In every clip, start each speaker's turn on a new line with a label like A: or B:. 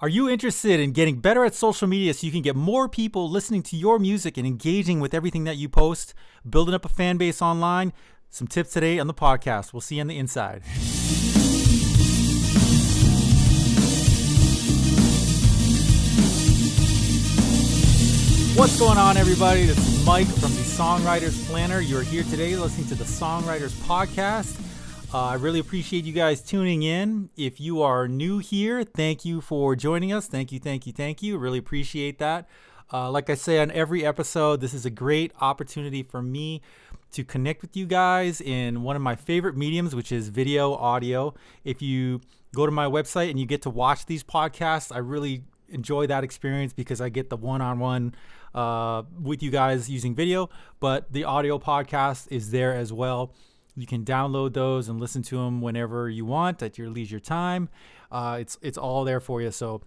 A: Are you interested in getting better at social media so you can get more people listening to your music and engaging with everything that you post, building up a fan base online? Some tips today on the podcast. We'll see you on the inside. What's going on, everybody? This is Mike from the Songwriter's Planner. You're here today listening to the Songwriter's Podcast. I really appreciate you guys tuning in. If you are new here, thank you for joining us. Thank you. Really appreciate that. Like I say on every episode, this is a great opportunity for me to connect with you guys in one of my favorite mediums, which is video, audio. If you go to my website and you get to watch these podcasts, I really enjoy that experience because I get the one-on-one with you guys using video, but the audio podcast is there as well. You can download those and listen to them whenever you want at your leisure time. It's all there for you. So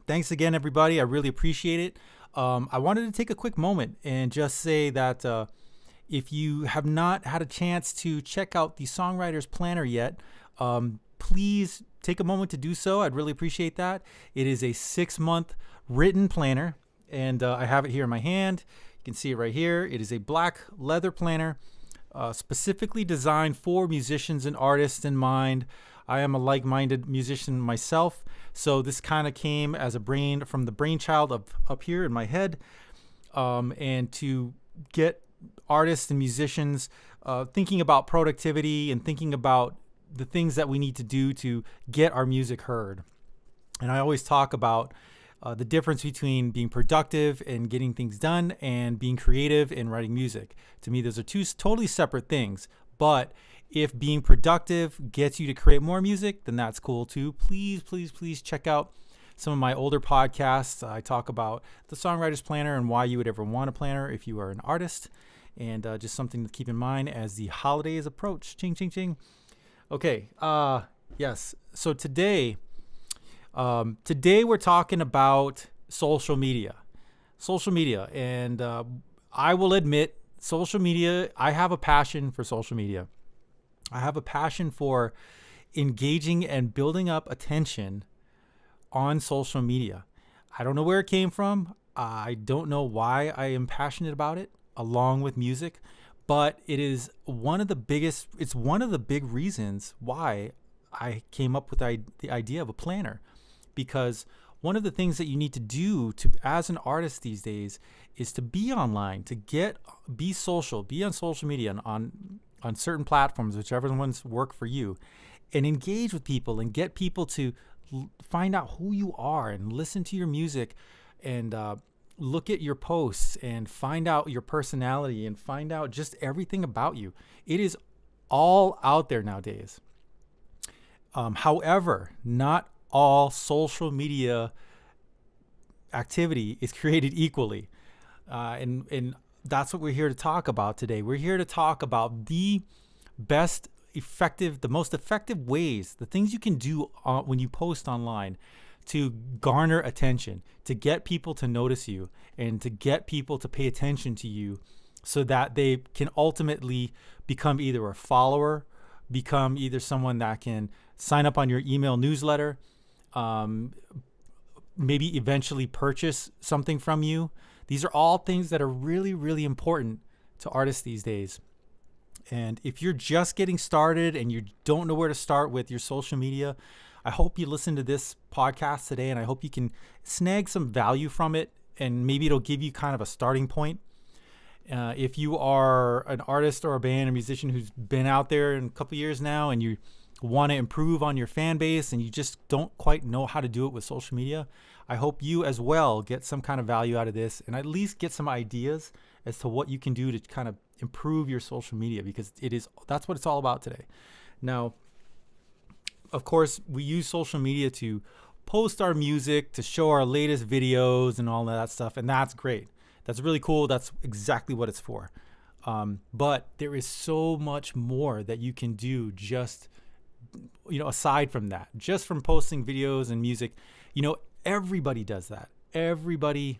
A: thanks again, everybody. I really appreciate it. I wanted to take a quick moment and just say that if you have not had a chance to check out the Songwriter's Planner yet, please take a moment to do so. I'd really appreciate that. It is a 6-month written planner, and I have it here in my hand. You can see it right here. It is a black leather planner. Specifically designed for musicians and artists in mind. I am a like-minded musician myself, so this kind of came as a brainchild of up here in my head, and to get artists and musicians thinking about productivity and thinking about the things that we need to do to get our music heard. And I always talk about the difference between being productive and getting things done and being creative and writing music. To me, those are two totally separate things. But if being productive gets you to create more music, then that's cool too. Please check out some of my older podcasts. I talk about the Songwriter's Planner and why you would ever want a planner if you are an artist. And just something to keep in mind as the holidays approach. Ching, ching, ching. Okay. Yes. So today we're talking about social media, and I will admit, social media, I have a passion for social media. I have a passion for engaging and building up attention on social media. I don't know where it came from. I don't know why I am passionate about it, along with music, but it's one of the big reasons why I came up with the idea of a planner. Because one of the things that you need to do as an artist these days is to be online, be social, be on social media on certain platforms, whichever ones work for you, and engage with people and get people to find out who you are and listen to your music and look at your posts and find out your personality and find out just everything about you. It is all out there nowadays. However, not all social media activity is created equally. And that's what we're here to talk about today. We're here to talk about the most effective ways, the things you can do when you post online to garner attention, to get people to notice you, and to get people to pay attention to you so that they can ultimately become either a follower, become either someone that can sign up on your email newsletter, maybe eventually purchase something from you. These are all things that are really, really important to artists these days. And if you're just getting started and you don't know where to start with your social media, I hope you listen to this podcast today, and I hope you can snag some value from it, and maybe it'll give you kind of a starting point. If you are an artist or a band or musician who's been out there in a couple years now and you want to improve on your fan base and you just don't quite know how to do it with social media, I hope you as well get some kind of value out of this and at least get some ideas as to what you can do to kind of improve your social media, because that's what it's all about today. Now, of course, we use social media to post our music, to show our latest videos and all of that stuff, and that's great. That's really cool. That's exactly what it's for. But there is so much more that you can do just aside from that, just from posting videos and music. Everybody does that. Everybody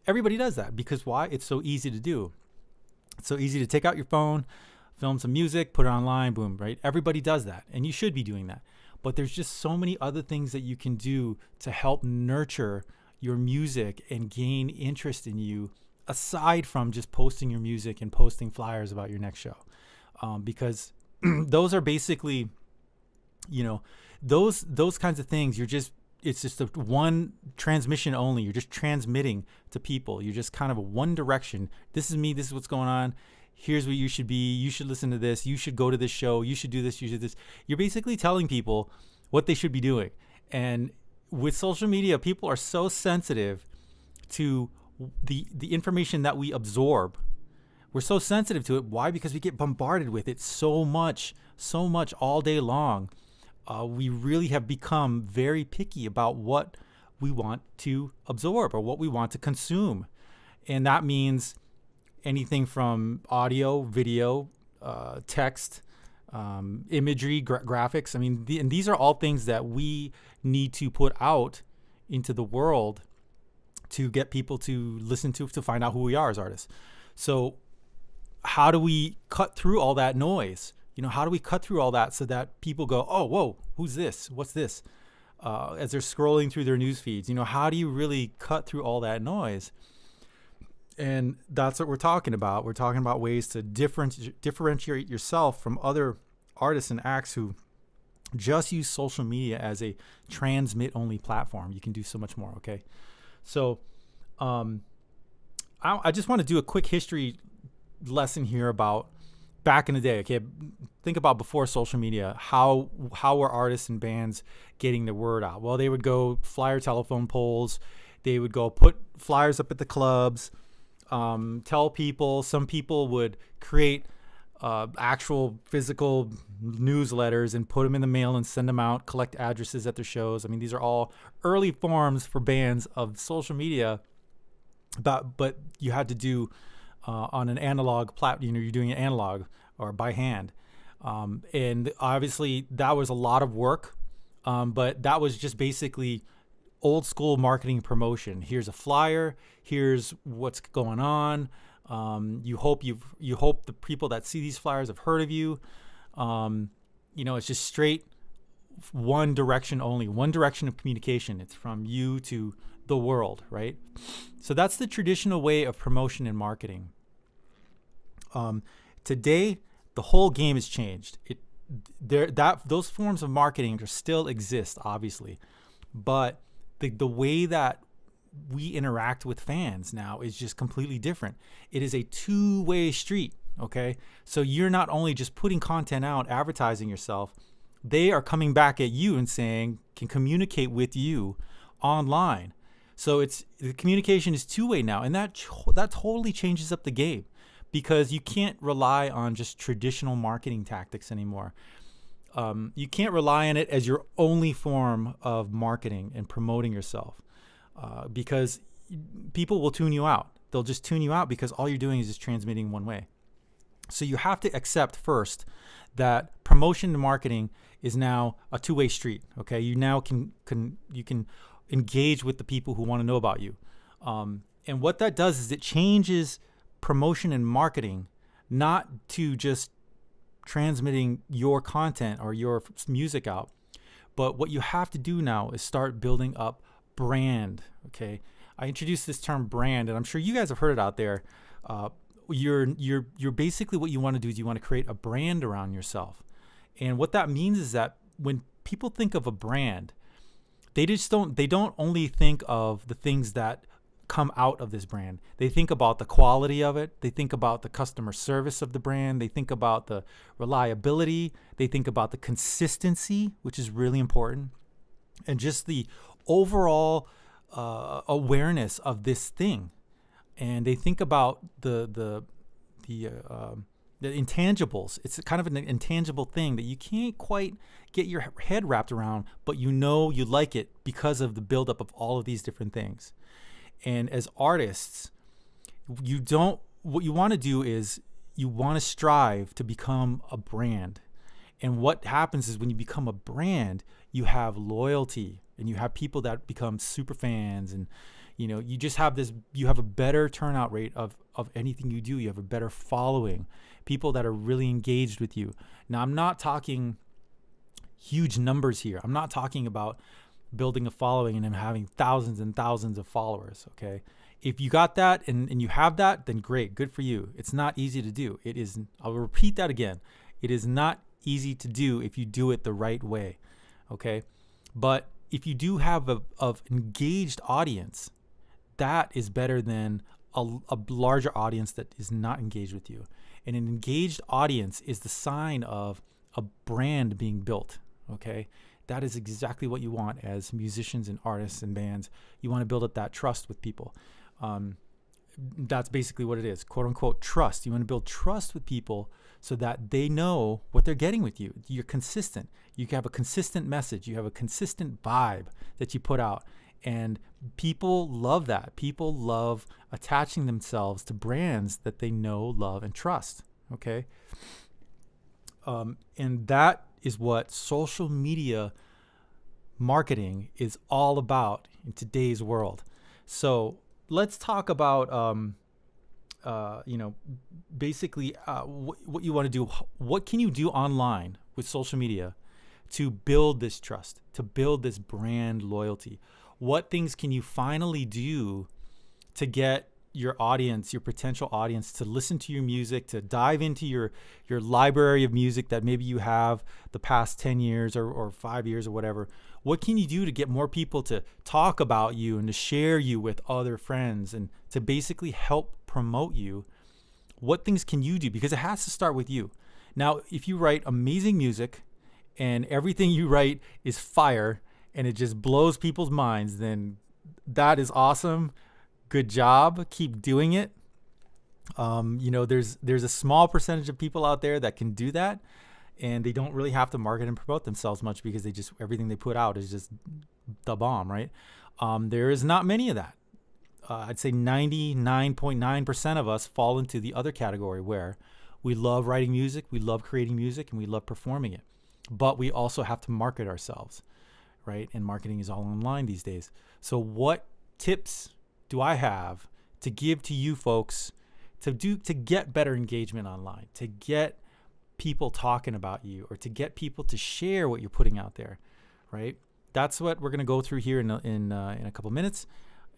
A: does that, because why? It's so easy to do. It's so easy to take out your phone, film some music, put it online, boom, right? Everybody does that, and you should be doing that. but there's just so many other things that you can do to help nurture your music and gain interest in you, aside from just posting your music and posting flyers about your next show. Because those are basically, those kinds of things. It's just a one transmission only. You're just transmitting to people. You're just kind of a one direction. This is me. This is what's going on. Here's what you should be. You should listen to this. You should go to this show. You should do this. You should do this. You're basically telling people what they should be doing. And with social media, people are so sensitive to the information that we absorb. We're so sensitive to it. Why? Because we get bombarded with it so much all day long. We really have become very picky about what we want to absorb or what we want to consume. And that means anything from audio, video, text, imagery, graphics. I mean, and these are all things that we need to put out into the world to get people to listen to find out who we are as artists. So how do we cut through all that noise? How do we cut through all that so that people go, oh, whoa, who's this? What's this? As they're scrolling through their news feeds, how do you really cut through all that noise? And that's what we're talking about. We're talking about ways to differentiate yourself from other artists and acts who just use social media as a transmit-only platform. You can do so much more, okay? So I just want to do a quick history lesson here about back in the day, okay? Think about before social media. How were artists and bands getting the word out? Well, they would go flyer telephone poles. They would go put flyers up at the clubs, tell people. Some people would create actual physical newsletters and put them in the mail and send them out, collect addresses at their shows. I mean, these are all early forms for bands of social media, but you had to do on an analog platform. You're doing it analog or by hand. And obviously that was a lot of work, but that was just basically old school marketing promotion. Here's a flyer. Here's what's going on. You hope the people that see these flyers have heard of you. It's just straight one direction only, one direction of communication. It's from you to the world, right? So that's the traditional way of promotion and marketing. Today, the whole game has changed. Those forms of marketing still exist, obviously, but the way that we interact with fans now is just completely different. It is a two-way street, okay? So you're not only just putting content out, advertising yourself, they are coming back at you and saying, can communicate with you online. So the communication is two-way now, and that totally changes up the game, because you can't rely on just traditional marketing tactics anymore. You can't rely on it as your only form of marketing and promoting yourself, because people will tune you out. They'll just tune you out because all you're doing is just transmitting one way. So you have to accept first that promotion and marketing is now a two-way street. Okay, you now can engage with the people who want to know about you, and what that does is it changes promotion and marketing not to just transmitting your content or your music out, but what you have to do now is start building up brand. Okay, I introduced this term brand, and I'm sure you guys have heard it out there. You're basically, what you want to do is you want to create a brand around yourself, and what that means is that when people think of a brand, they don't only think of the things that come out of this brand. They think about the quality of it. They think about the customer service of the brand. They think about the reliability. They think about the consistency, which is really important, and just the overall awareness of this thing. And they think about the intangibles. It's kind of an intangible thing that you can't quite get your head wrapped around, but you like it because of the buildup of all of these different things. And as artists, what you want to do is you want to strive to become a brand. And what happens is when you become a brand, you have loyalty and you have people that become super fans, and you just have you have a better turnout rate of anything you do. You have a better following, people that are really engaged with you. Now, I'm not talking huge numbers here. I'm not talking about building a following and then having thousands and thousands of followers. Okay. If you got that and you have that, then great, good for you. It's not easy to do. It is, I'll repeat that again. It is not easy to do if you do it the right way. Okay. But if you do have a engaged audience, that is better than a larger audience that is not engaged with you. And an engaged audience is the sign of a brand being built. Okay. That is exactly what you want as musicians and artists and bands. You want to build up that trust with people. That's basically what it is, quote unquote trust. You want to build trust with people so that they know what they're getting with you. You're consistent. You have a consistent message. You have a consistent vibe that you put out. And people love that. People love attaching themselves to brands that they know, love, and trust. Okay. And that is what social media marketing is all about in today's world. So let's talk about, basically what you want to do. What can you do online with social media to build this trust, to build this brand loyalty? What things can you finally do to get your audience, your potential audience, to listen to your music, to dive into your library of music that maybe you have the past 10 years or 5 years or whatever? What can you do to get more people to talk about you and to share you with other friends and to basically help promote you? What things can you do? Because it has to start with you. Now, if you write amazing music and everything you write is fire and it just blows people's minds, then that is awesome. Good job. Keep doing it. There's a small percentage of people out there that can do that, and they don't really have to market and promote themselves much because everything they put out is just the bomb, right? There is not many of that. I'd say 99.9% of us fall into the other category where we love writing music, we love creating music, and we love performing it. But we also have to market ourselves, right? And marketing is all online these days. So what tips do I have to give to you folks to get better engagement online, to get people talking about you, or to get people to share what you're putting out there, right? That's what we're going to go through here in a couple minutes.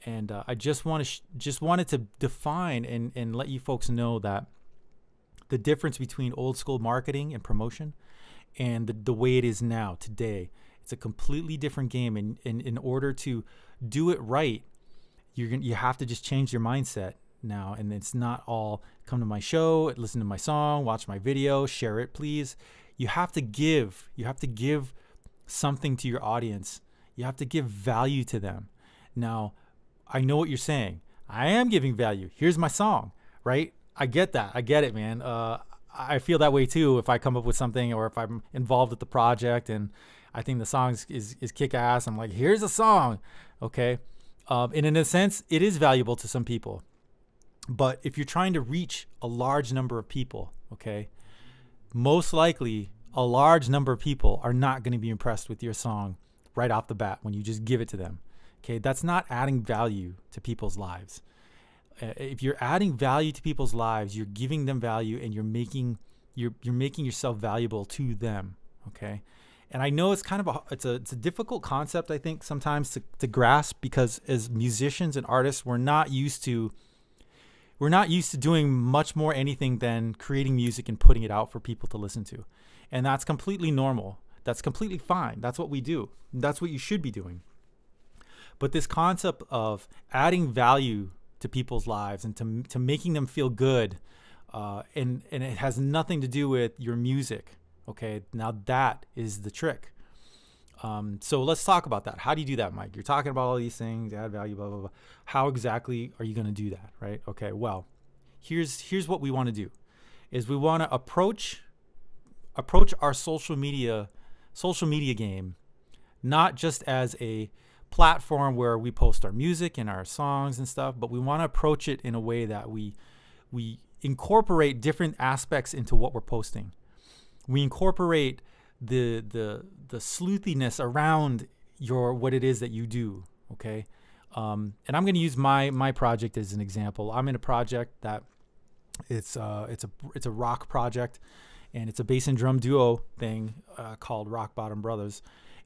A: And I just wanted to define and let you folks know that the difference between old school marketing and promotion and the way it is now today, it's a completely different game. And in order to do it right, you have to just change your mindset now. And it's not all come to my show, listen to my song, watch my video, share it, please. You have to give something to your audience. You have to give value to them. Now, I know what you're saying. I am giving value. Here's my song, right? I get that. I get it, man. I feel that way too if I come up with something or if I'm involved with the project and I think the song is kick ass. I'm like, here's a song. Okay. And in a sense, it is valuable to some people. But if you're trying to reach a large number of people, okay, most likely a large number of people are not going to be impressed with your song right off the bat when you just give it to them. Okay, that's not adding value to people's lives. If you're adding value to people's lives, you're giving them value and you're making yourself valuable to them. Okay. And I know it's kind of it's a difficult concept, I think, sometimes to grasp, because as musicians and artists, we're not used to doing much more anything than creating music and putting it out for people to listen to. And that's completely normal. That's completely fine. That's what we do. That's what you should be doing. But this concept of adding value to people's lives and to making them feel good, and it has nothing to do with your music. Okay, now that is the trick. So let's talk about that. How do you do that, Mike? You're talking about all these things, add value, blah, blah, blah. How exactly are you going to do that, right? Okay, well, here's what we want to do, is we want to approach our social media game, not just as a platform where we post our music and our songs and stuff, but we want to approach it in a way that we incorporate different aspects into what we're posting. We incorporate the sleuthiness around what it is that you do. Okay. And I'm going to use my project as an example. I'm in a project that it's a rock project, and it's a bass and drum duo thing called Rock Bottom Brothers.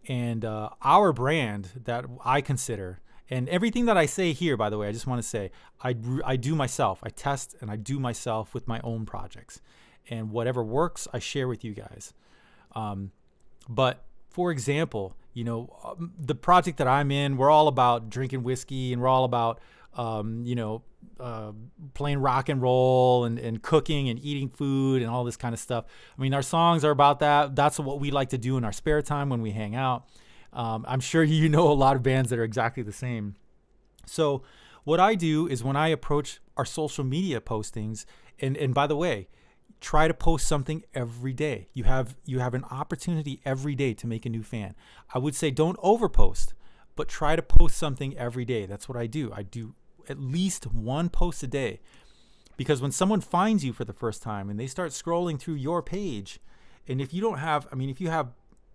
A: And our brand that I consider, and everything that I say here, by the way, I just want to say, I do myself. I test and I do myself with my own projects. And whatever works, I share with you guys. But for example, the project that I'm in, we're all about drinking whiskey, and we're all about, playing rock and roll and cooking and eating food and all this kind of stuff. I mean, our songs are about that. That's what we like to do in our spare time when we hang out. I'm sure you know a lot of bands that are exactly the same. So what I do is when I approach our social media postings, and by the way, try to post something every day. You have an opportunity every day to make a new fan. I would say don't overpost, but try to post something every day. That's what I do. I do at least one post a day, because when someone finds you for the first time and they start scrolling through your page, and if you have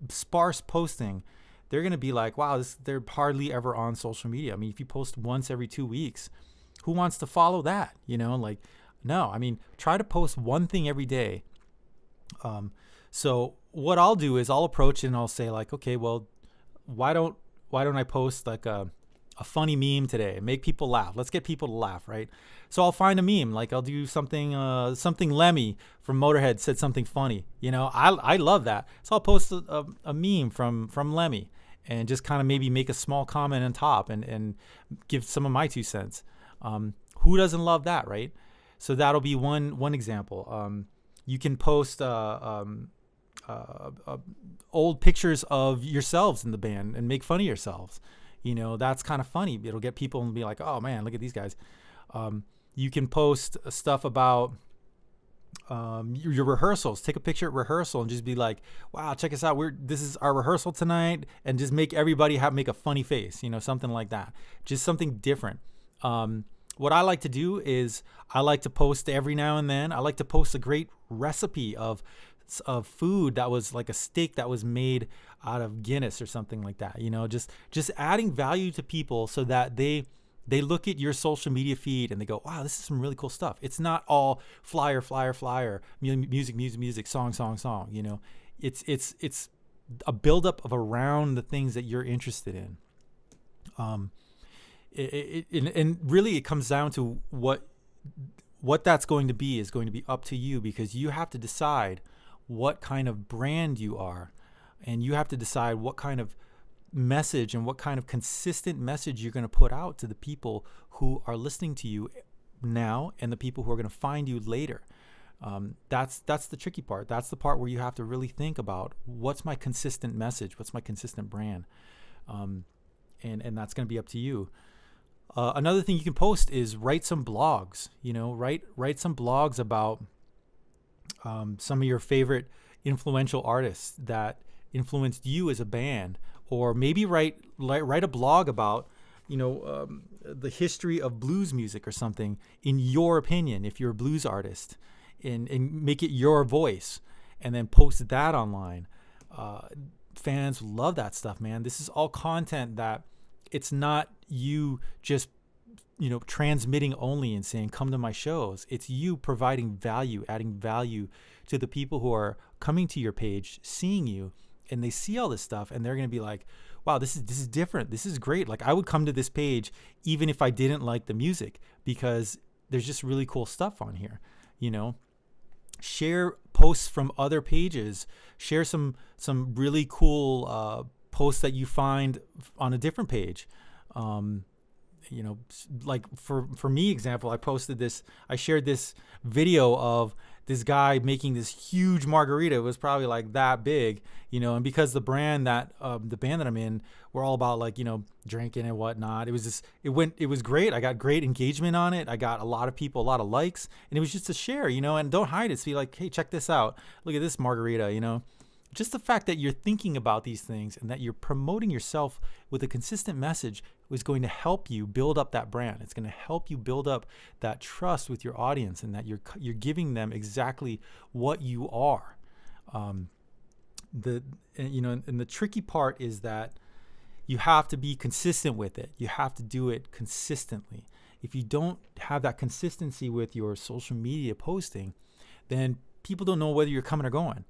A: sparse posting, they're going to be like, wow, they're hardly ever on social media. I mean, if you post once every 2 weeks, who wants to follow that? No, try to post one thing every day. So what I'll do is I'll approach it and I'll say like, okay, well, why don't I post like a funny meme today and make people laugh? Let's get people to laugh, right? So I'll find a meme, like I'll do something Lemmy from Motorhead said something funny. I love that. So I'll post a meme from Lemmy and just kind of maybe make a small comment on top and give some of my 2 cents. Who doesn't love that, right? So that'll be one example. You can post old pictures of yourselves in the band and make fun of yourselves. That's kind of funny. It'll get people and be like, oh man, look at these guys. You can post stuff about your rehearsals. Take a picture at rehearsal and just be like, wow, check us out. This is our rehearsal tonight, and just make everybody make a funny face, something like that. Just something different. What I like to do is I like to post every now and then. I like to post a great recipe of food that was like a steak that was made out of Guinness or something like that. Just adding value to people so that they look at your social media feed and they go, wow, this is some really cool stuff. It's not all flyer, music, song. It's a buildup of around the things that you're interested in. And really it comes down to what that's going to be is going to be up to you, because you have to decide what kind of brand you are, and you have to decide what kind of message and what kind of consistent message you're going to put out to the people who are listening to you now and the people who are going to find you later. That's the tricky part. That's the part where you have to really think about, what's my consistent message? What's my consistent brand? And that's going to be up to you. Another thing you can post is write some blogs. Write some blogs about some of your favorite influential artists that influenced you as a band, or maybe write a blog about the history of blues music or something, in your opinion, if you're a blues artist, and make it your voice, and then post that online. Fans love that stuff, man. This is all content that it's not you just transmitting only and saying, come to my shows. It's you providing value, adding value to the people who are coming to your page, seeing you, and they see all this stuff, and they're going to be like, wow, this is different. This is great. Like, I would come to this page even if I didn't like the music, because there's just really cool stuff on here. Share posts from other pages. Share some really cool posts that you find on a different page. Like for me, example, I shared this video of this guy making this huge margarita. It was probably like that big, and because the band that I'm in, we're all about like, drinking and whatnot. It was great. I got great engagement on it. I got a lot of people, a lot of likes, and it was just a share, and don't hide it. So be like, hey, check this out. Look at this margarita, Just the fact that you're thinking about these things and that you're promoting yourself with a consistent message is going to help you build up that brand. It's going to help you build up that trust with your audience, and that you're giving them exactly what you are. And the tricky part is that you have to be consistent with it. You have to do it consistently. If you don't have that consistency with your social media posting, then people don't know whether you're coming or going.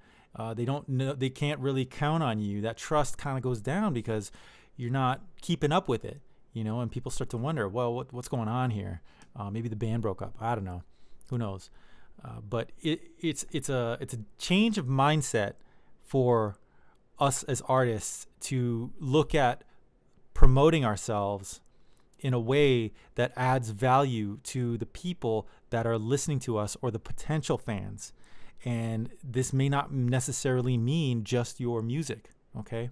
A: They don't know, they can't really count on you. That trust kind of goes down because you're not keeping up with it, and people start to wonder, well, what's going on here? Maybe the band broke up. I don't know. Who knows? But it's a change of mindset for us as artists to look at promoting ourselves in a way that adds value to the people that are listening to us or the potential fans. And this may not necessarily mean just your music, okay?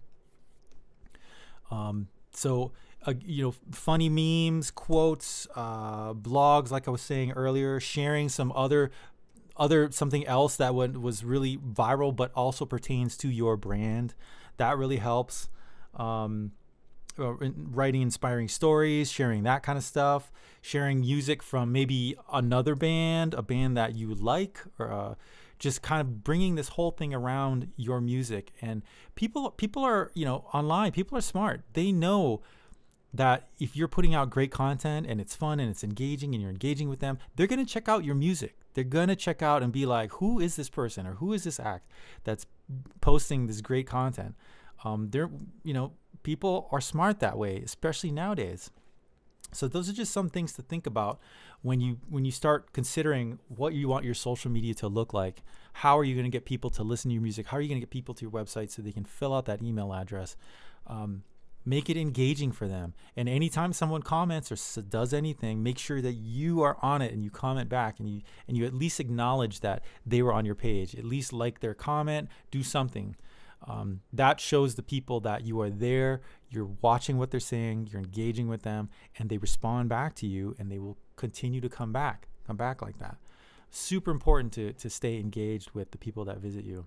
A: Funny memes, quotes, blogs, like I was saying earlier, sharing some other something else that was really viral but also pertains to your brand. That really helps. Writing inspiring stories, sharing that kind of stuff, sharing music from maybe another band, a band that you like, or just kind of bringing this whole thing around your music. And people are, online, people are smart. They know that if you're putting out great content and it's fun and it's engaging and you're engaging with them, they're going to check out your music. They're going to check out and be like, who is this person or who is this act that's posting this great content? People are smart that way, especially nowadays. So those are just some things to think about when you start considering what you want your social media to look like. How are you going to get people to listen to your music? How are you going to get people to your website so they can fill out that email address? Make it engaging for them. And anytime someone comments or does anything, make sure that you are on it and you comment back and you at least acknowledge that they were on your page. At least like their comment, do something. That shows the people that you are there, you're watching what they're saying, you're engaging with them, and they respond back to you, and they will continue to come back like that. Super important to stay engaged with the people that visit you.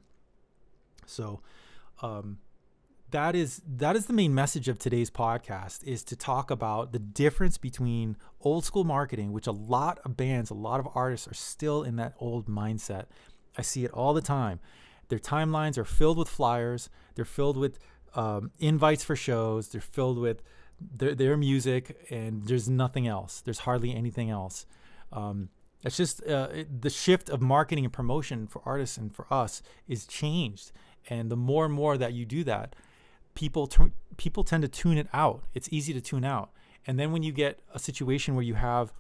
A: So that is the main message of today's podcast, is to talk about the difference between old school marketing, which a lot of bands, a lot of artists are still in that old mindset. I see it all the time. Their timelines are filled with flyers. They're filled with invites for shows. They're filled with their music, and there's nothing else. There's hardly anything else. It's just the shift of marketing and promotion for artists and for us is changed. And the more and more that you do that, people tend to tune it out. It's easy to tune out. And then when you get a situation where you have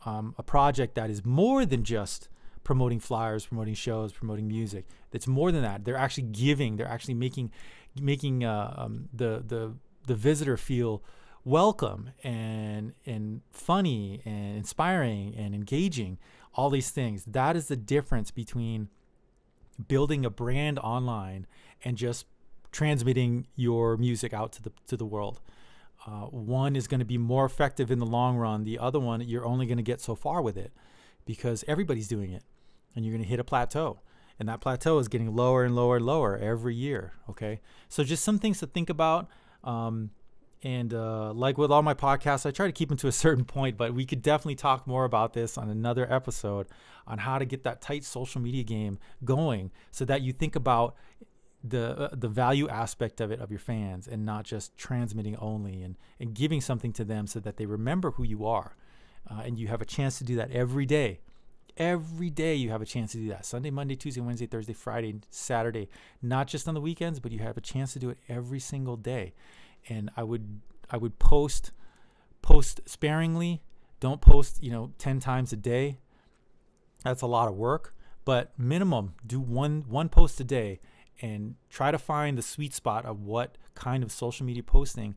A: a project that is more than just promoting flyers, promoting shows, promoting music, that's more than that. They're actually giving. They're actually making the visitor feel welcome and funny and inspiring and engaging. All these things. That is the difference between building a brand online and just transmitting your music out to the world. One is going to be more effective in the long run. The other one, you're only going to get so far with it because everybody's doing it, and you're going to hit a plateau. And that plateau is getting lower and lower and lower every year, okay? So just some things to think about. And like with all my podcasts, I try to keep them to a certain point, but we could definitely talk more about this on another episode on how to get that tight social media game going so that you think about the value aspect of it, of your fans, and not just transmitting only and giving something to them so that they remember who you are. And you have a chance to do that every day. Every day you have a chance to do that. Sunday, Monday, Tuesday, Wednesday, Thursday, Friday, Saturday. Not just on the weekends, but you have a chance to do it every single day. And I would post sparingly. Don't post, 10 times a day. That's a lot of work. But minimum, do one post a day and try to find the sweet spot of what kind of social media posting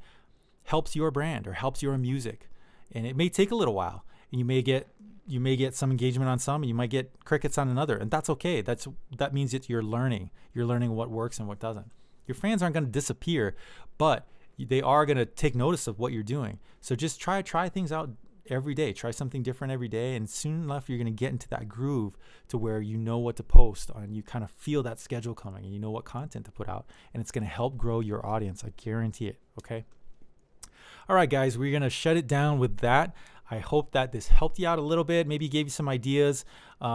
A: helps your brand or helps your music. And it may take a little while. And you may get some engagement on some, and you might get crickets on another, and that's okay. That means that you're learning. You're learning what works and what doesn't. Your fans aren't going to disappear, but they are going to take notice of what you're doing. So just try things out every day. Try something different every day, and soon enough, you're going to get into that groove to where you know what to post on. You kind of feel that schedule coming, and you know what content to put out, and it's going to help grow your audience. I guarantee it. Okay. All right, guys, we're going to shut it down with that. I hope that this helped you out a little bit, maybe gave you some ideas,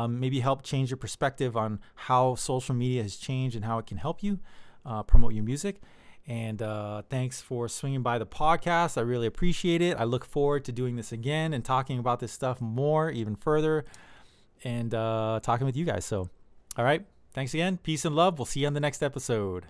A: maybe helped change your perspective on how social media has changed and how it can help you promote your music. And thanks for swinging by the podcast. I really appreciate it. I look forward to doing this again and talking about this stuff more, even further, and talking with you guys. So All right. Thanks again. Peace and love. We'll see you on the next episode.